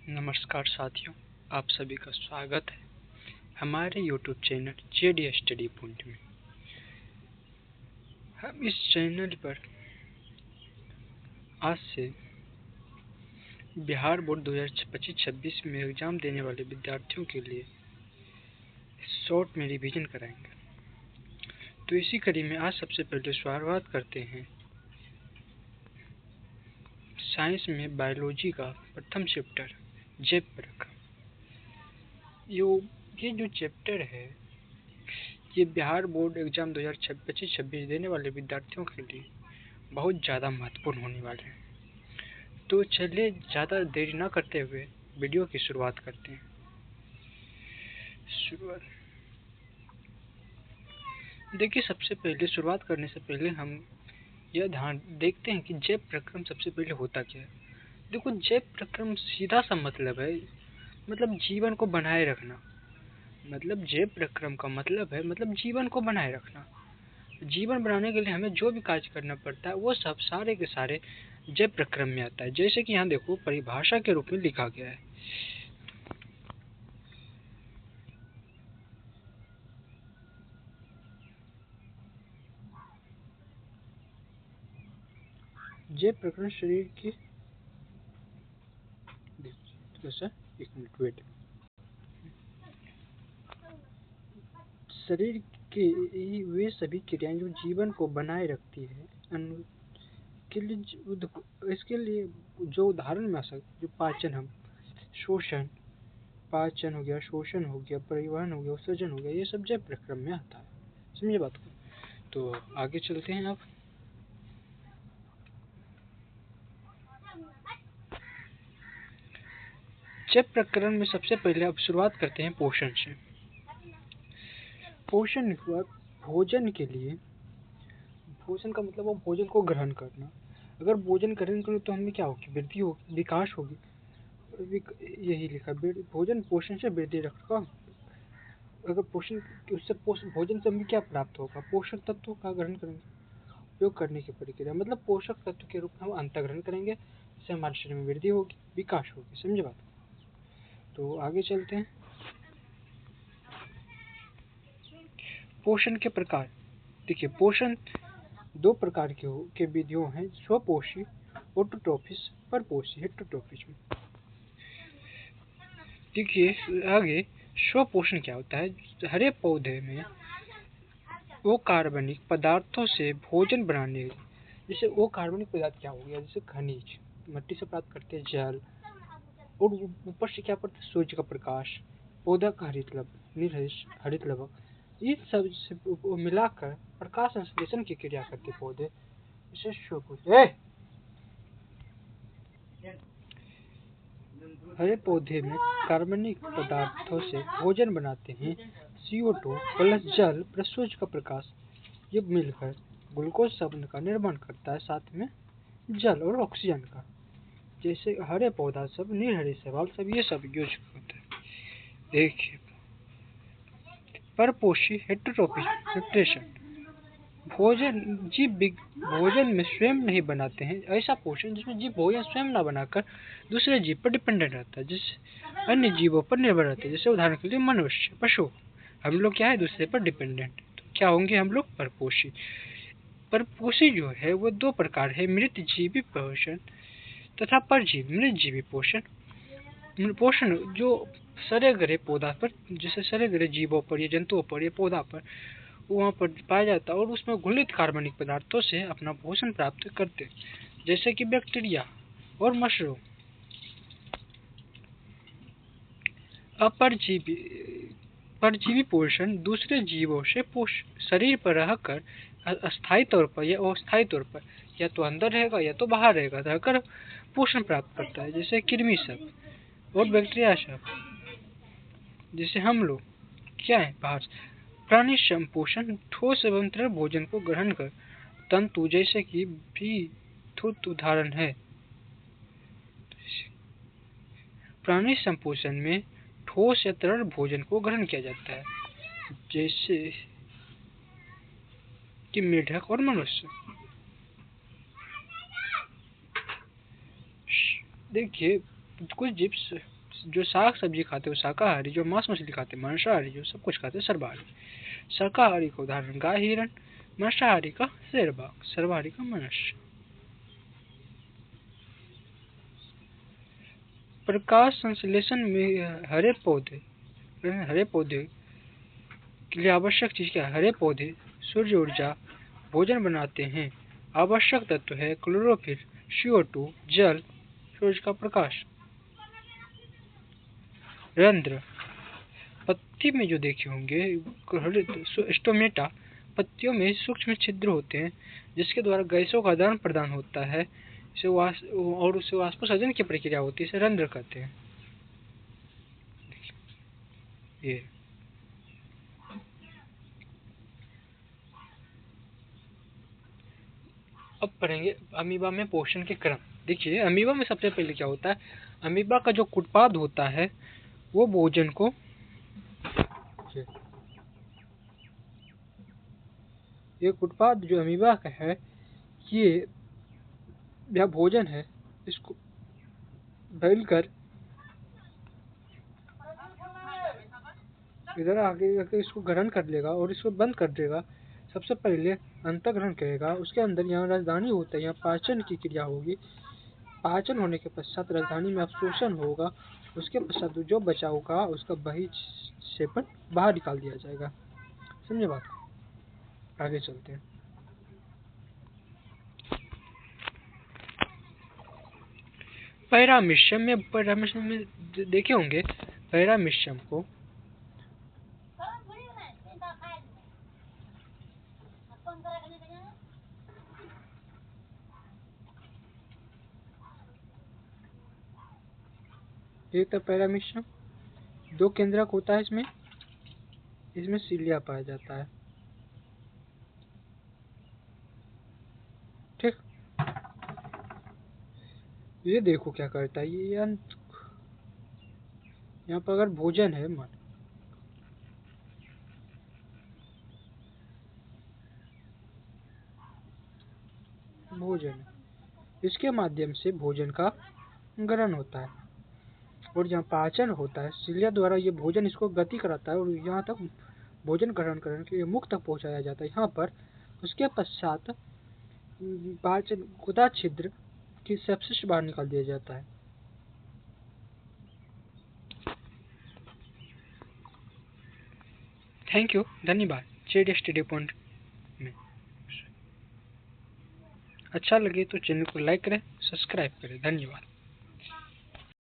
नमस्कार साथियों, आप सभी का स्वागत है हमारे YouTube channel JD study point में। हम इस चैनल पर आज से बिहार बोर्ड 2025-26 में एग्जाम देने वाले विद्यार्थियों के लिए शॉर्ट में रिवीजन कराएंगे। तो इसी कड़ी में आज सबसे पहले शुरुआत करते हैं साइंस में बायोलॉजी का प्रथम चैप्टर जैव परख। ये जो चैप्टर है ये बिहार बोर्ड एग्जाम 2025-26 देने वाले विद्यार्थियों के लिए बहुत ज़्यादा महत्वपूर्ण होने वाले हैं। तो चलिए ज़्यादा देरी न करते हुए वीडियो की शुरुआत करते हैं। देखिए, सबसे पहले शुरुआत करने से पहले हम यह ध्यान देखते हैं कि जैव प्रक्रम सबसे पहले होता क्या है। देखो, जैव प्रक्रम सीधा सा मतलब है जीवन को बनाए रखना। जैव प्रक्रम का मतलब है जीवन को बनाए रखना। जीवन बनाने के लिए हमें जो भी कार्य करना पड़ता है वो सब सारे के सारे जैव प्रक्रम में आता है। जैसे कि यहाँ देखो, परिभाषा के रूप में लिखा गया है। जैव प्रक्रम शरीर की एक मिनट वेट। शरीर की वे सभी क्रियाएं जो जीवन को बनाए रखती है के लिए, इसके लिए जो उदाहरण में आ सकते, जो पाचन पाचन हो गया, शोषण हो गया, परिवहन हो गया, उत्सर्जन हो गया, ये सब जैव प्रक्रम में आता है। समझे बात को? तो आगे चलते हैं। आप जैव प्रक्रम में सबसे पहले अब शुरुआत करते हैं पोषण से। पोषण हुआ भोजन के लिए। भोजन का मतलब वो भोजन को ग्रहण करना। अगर भोजन ग्रहण करें तो हमें क्या होगी? वृद्धि होगी, विकास होगी। यही लिखा, भोजन पोषण से वृद्धि रखा। अगर पोषण उससे भोजन से हमें क्या प्राप्त होगा? पोषक तत्वों का ग्रहण करेंगे, उपयोग करने की प्रक्रिया मतलब पोषक तत्व के रूप में हम अंतर्ग्रहण करेंगे, इससे हमारे शरीर में वृद्धि होगी, विकास होगी। समझे बात? तो आगे चलते हैं। पोषण के प्रकार। देखिए, पोषण दो प्रकार के विधियों हैं, स्वपोषी ऑटोट्रोफिस, परपोषी हेटेरोट्रोफिस। देखिए आगे, स्वपोषण क्या होता है? हरे पौधे में वो कार्बनिक पदार्थों से भोजन बनाने, जैसे वो कार्बनिक पदार्थ क्या हो गया? जैसे खनिज, मिट्टी से प्राप्त करते हैं, जल, और ऊपर से क्या पड़ता है? सूर्य का प्रकाश, पौधा का हरित लवक, ये सब से मिलाकर प्रकाश संश्लेषण की क्रिया करते पौधे, इसे स्वपोषण। हरे पौधे में कार्बनिक पदार्थों से भोजन बनाते हैं। CO2 प्लस जल प्लस सूर्य का प्रकाश, ये मिलकर ग्लूकोज शब्द का निर्माण करता है, साथ में जल और ऑक्सीजन का। जैसे हरे पौधा सब, निरहरे शैवाल सब, ये सब यूज होता है। देखिए, परपोषी हेटेरोट्रोफिक न्यूट्रिशन। भोजन में स्वयं नहीं बनाते हैं, ऐसा पोषण जिसमें जीव भोजन स्वयं न बनाकर दूसरे जीव पर डिपेंडेंट रहता है, जिससे अन्य जीवों पर निर्भर रहते हैं। जैसे उदाहरण के लिए मनुष्य, पशु, हम लोग क्या है? दूसरे पर डिपेंडेंट। तो क्या होंगे हम लोग? परपोषी। परपोषी जो है वो दो प्रकार है, मृत जीवी पोषण तथा परजीवी मृत जीवी पोषण। पोषण जो सरे गरे पौधा पर, जैसे सरे गरे जीवों पर या जंतुओं पर या पौधा पर वहाँ पर पाया जाता है, और उसमें घुलित कार्बनिक पदार्थों से अपना पोषण प्राप्त करते, जैसे कि बैक्टीरिया और मशरूम। परजीवी पोषण दूसरे जीवों से शरीर पर रहकर अस्थायी तौर पर या अस्थायी तौर पर, या तो अंदर रहेगा या तो बाहर रहेगा, रहकर पोषण प्राप्त करता है, जैसे कृमि सब और बैक्टीरिया सब, जैसे हम लोग क्या है बाहर। प्राणी संपोषण ठोस एवं तरल भोजन को ग्रहण कर तंतु, जैसे कि भी ठोस उदाहरण है। प्राणी संपोषण में ठोस या तरल भोजन को ग्रहण किया जाता है, जैसे कि मेढक और मनुष्य। देखिए, कुछ जीव जो साग सब्जी खाते वो शाकाहारी, जो मांस मछली खाते मांसाहारी, जो सब कुछ खाते सर्वाहारी। शाकाहारी का उदाहरण गाय हिरण, मांसाहारी का शेर बाघ, सर्वाहारी का मनुष्य। प्रकाश संश्लेषण में हरे पौधे के लिए आवश्यक चीज क्या है? हरे पौधे सूर्य ऊर्जा भोजन बनाते हैं। आवश्यक तत्व है क्लोरोफिल, CO2, जल, सूरज का प्रकाश। रंध्र, पत्ती में जो देखे होंगे स्टोमेटा, पत्तियों में सूक्ष्म छिद्र होते हैं जिसके द्वारा गैसों का आदान प्रदान होता है और उससे वाष्पोत्सर्जन की प्रक्रिया होती है, इसे रंध्र कहते हैं। ये अब पढ़ेंगे अमीबा में पोषण के क्रम। देखिए अमीबा में सबसे पहले क्या होता है, अमीबा का जो कुटपाद होता है वो भोजन को ये कुटपाद जो अमीबा का है ये यह भोजन है, इसको डालकर इधर आगे इसको ग्रहण कर लेगा और इसको बंद कर देगा। सबसे पहले अंतःग्रहण करेगा, उसके अंदर यहाँ राजधानी होता है, यहाँ पाचन की क्रिया होगी। पाचन होने के पश्चात राजधानी में अवशोषण होगा, उसके पश्चात जो बचा होगा उसका बहिक्षेपण बाहर निकाल दिया जाएगा। समझे बात? आगे चलते हैं। पैरामीशियम में देखे होंगे, पैरामीशियम को एक तो पैरामीशियम 2 केंद्रक होता है, इसमें सीलिया पाया जाता है। ठीक, ये देखो क्या करता है, ये यहाँ पर अगर भोजन है भोजन, इसके माध्यम से भोजन का ग्रहण होता है और जहाँ पाचन होता है सीलिया द्वारा ये भोजन इसको गति कराता है और यहाँ तक भोजन ग्रहण करने के लिए मुख तक पहुँचाया जाता है। यहाँ पर उसके पश्चात पाचन गुदा छिद्र की सबसे बाहर निकाल दिया जाता है। थैंक यू, धन्यवाद। जेड स्टडी पॉइंट में अच्छा लगे तो चैनल को लाइक करें, सब्सक्राइब करें। धन्यवाद।